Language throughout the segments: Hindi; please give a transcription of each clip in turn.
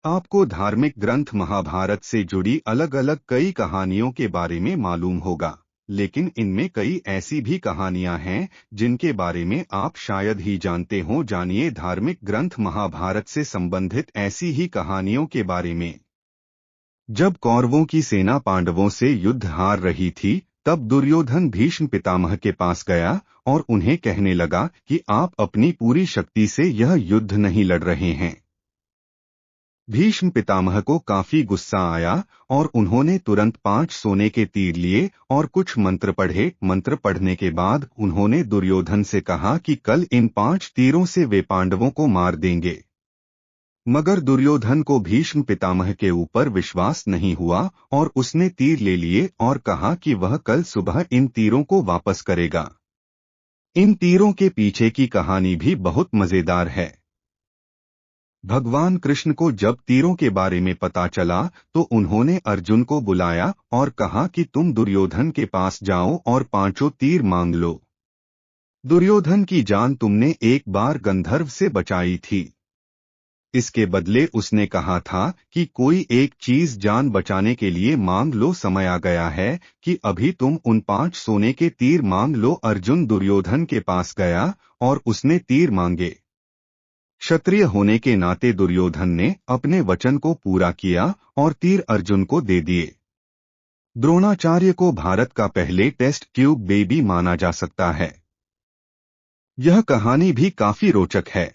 आपको धार्मिक ग्रंथ महाभारत से जुड़ी अलग अलग कई कहानियों के बारे में मालूम होगा, लेकिन इनमें कई ऐसी भी कहानियां हैं जिनके बारे में आप शायद ही जानते हो। जानिए धार्मिक ग्रंथ महाभारत से संबंधित ऐसी ही कहानियों के बारे में। जब कौरवों की सेना पांडवों से युद्ध हार रही थी, तब दुर्योधन भीष्म पितामह के पास गया और उन्हें कहने लगा कि आप अपनी पूरी शक्ति से यह युद्ध नहीं लड़ रहे हैं। भीष्म पितामह को काफी गुस्सा आया और उन्होंने तुरंत 5 सोने के तीर लिए और कुछ मंत्र पढ़े। मंत्र पढ़ने के बाद उन्होंने दुर्योधन से कहा कि कल इन 5 तीरों से वे पांडवों को मार देंगे। मगर दुर्योधन को भीष्म पितामह के ऊपर विश्वास नहीं हुआ और उसने तीर ले लिए और कहा कि वह कल सुबह इन तीरों को वापस करेगा। इन तीरों के पीछे की कहानी भी बहुत मजेदार है। भगवान कृष्ण को जब तीरों के बारे में पता चला तो उन्होंने अर्जुन को बुलाया और कहा कि तुम दुर्योधन के पास जाओ और 5 तीर मांग लो। दुर्योधन की जान तुमने एक बार गंधर्व से बचाई थी। इसके बदले उसने कहा था कि कोई एक चीज जान बचाने के लिए मांग लो। समय आ गया है कि अभी तुम उन 5 सोने के तीर मांग लो। अर्जुन दुर्योधन के पास गया और उसने तीर मांगे। क्षत्रिय होने के नाते दुर्योधन ने अपने वचन को पूरा किया और तीर अर्जुन को दे दिए। द्रोणाचार्य को भारत का पहले टेस्ट ट्यूब बेबी माना जा सकता है। यह कहानी भी काफी रोचक है।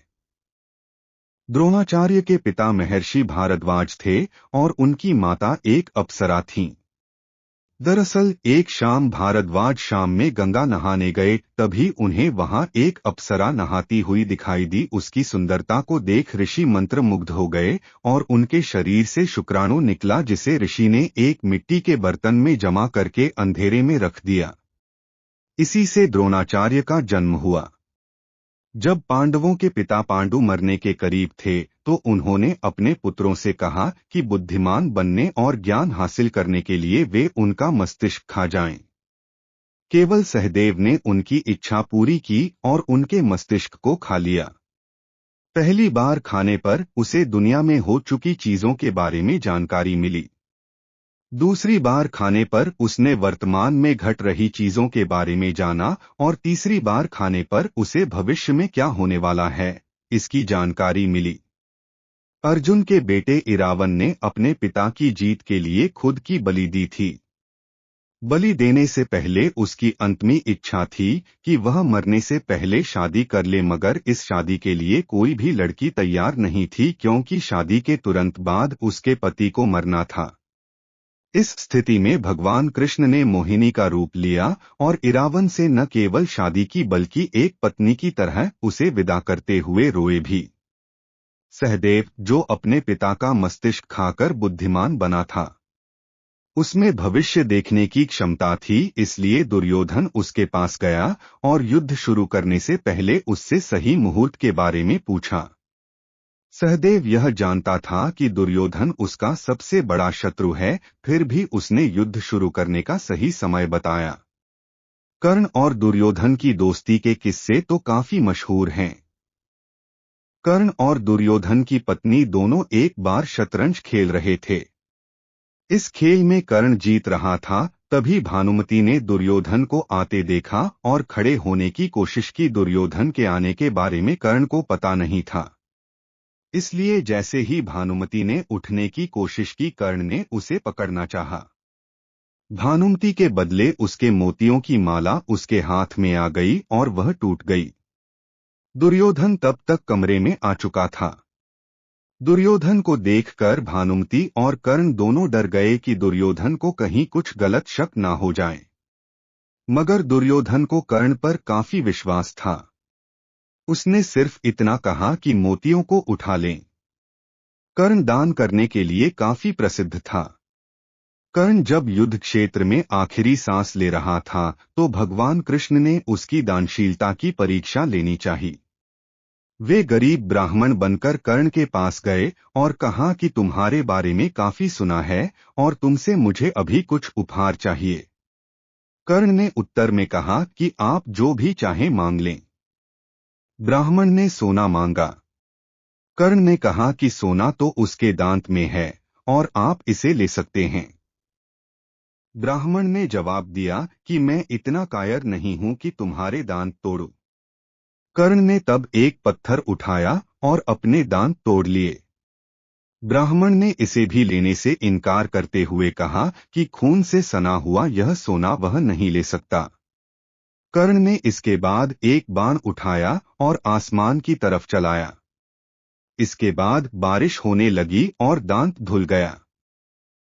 द्रोणाचार्य के पिता महर्षि भारद्वाज थे और उनकी माता एक अप्सरा थीं। दरअसल एक शाम भारद्वाज शाम में गंगा नहाने गए, तभी उन्हें वहां एक अप्सरा नहाती हुई दिखाई दी। उसकी सुंदरता को देख ऋषि मंत्रमुग्ध हो गए और उनके शरीर से शुक्राणु निकला, जिसे ऋषि ने एक मिट्टी के बर्तन में जमा करके अंधेरे में रख दिया। इसी से द्रोणाचार्य का जन्म हुआ। जब पांडवों के पिता पांडु मरने के करीब थे तो उन्होंने अपने पुत्रों से कहा कि बुद्धिमान बनने और ज्ञान हासिल करने के लिए वे उनका मस्तिष्क खा जाएं। केवल सहदेव ने उनकी इच्छा पूरी की और उनके मस्तिष्क को खा लिया। पहली बार खाने पर उसे दुनिया में हो चुकी चीजों के बारे में जानकारी मिली। दूसरी बार खाने पर उसने वर्तमान में घट रही चीजों के बारे में जाना और तीसरी बार खाने पर उसे भविष्य में क्या होने वाला है, इसकी जानकारी मिली। अर्जुन के बेटे इरावन ने अपने पिता की जीत के लिए खुद की बलि दी थी। बलि देने से पहले उसकी अंतिम इच्छा थी कि वह मरने से पहले शादी कर ले, मगर इस शादी के लिए कोई भी लड़की तैयार नहीं थी क्योंकि शादी के तुरंत बाद उसके पति को मरना था। इस स्थिति में भगवान कृष्ण ने मोहिनी का रूप लिया और इरावन से न केवल शादी की बल्कि एक पत्नी की तरह उसे विदा करते हुए रोए भी। सहदेव, जो अपने पिता का मस्तिष्क खाकर बुद्धिमान बना था, उसमें भविष्य देखने की क्षमता थी, इसलिए दुर्योधन उसके पास गया और युद्ध शुरू करने से पहले उससे सही मुहूर्त के बारे में पूछा। सहदेव यह जानता था कि दुर्योधन उसका सबसे बड़ा शत्रु है, फिर भी उसने युद्ध शुरू करने का सही समय बताया। कर्ण और दुर्योधन की दोस्ती के किस्से तो काफी मशहूर हैं। कर्ण और दुर्योधन की पत्नी दोनों एक बार शतरंज खेल रहे थे। इस खेल में कर्ण जीत रहा था, तभी भानुमति ने दुर्योधन को आते देखा और खड़े होने की कोशिश की। दुर्योधन के आने के बारे में कर्ण को पता नहीं था, इसलिए जैसे ही भानुमति ने उठने की कोशिश की, कर्ण ने उसे पकड़ना चाहा। भानुमति के बदले उसके मोतियों की माला उसके हाथ में आ गई और वह टूट गई। दुर्योधन तब तक कमरे में आ चुका था। दुर्योधन को देखकर भानुमति और कर्ण दोनों डर गए कि दुर्योधन को कहीं कुछ गलत शक ना हो जाए। मगर दुर्योधन को कर्ण पर काफी विश्वास था। उसने सिर्फ इतना कहा कि मोतियों को उठा लें। कर्ण दान करने के लिए काफी प्रसिद्ध था। कर्ण जब युद्ध क्षेत्र में आखिरी सांस ले रहा था तो भगवान कृष्ण ने उसकी दानशीलता की परीक्षा लेनी चाहिए। वे गरीब ब्राह्मण बनकर कर्ण के पास गए और कहा कि तुम्हारे बारे में काफी सुना है और तुमसे मुझे अभी कुछ उपहार चाहिए। कर्ण ने उत्तर में कहा कि आप जो भी चाहें मांग लें। ब्राह्मण ने सोना मांगा। कर्ण ने कहा कि सोना तो उसके दांत में है और आप इसे ले सकते हैं। ब्राह्मण ने जवाब दिया कि मैं इतना कायर नहीं हूं कि तुम्हारे दांत तोड़ूं। कर्ण ने तब एक पत्थर उठाया और अपने दांत तोड़ लिए। ब्राह्मण ने इसे भी लेने से इनकार करते हुए कहा कि खून से सना हुआ यह सोना वह नहीं ले सकता। कर्ण ने इसके बाद एक बाण उठाया और आसमान की तरफ चलाया। इसके बाद बारिश होने लगी और दांत धुल गया।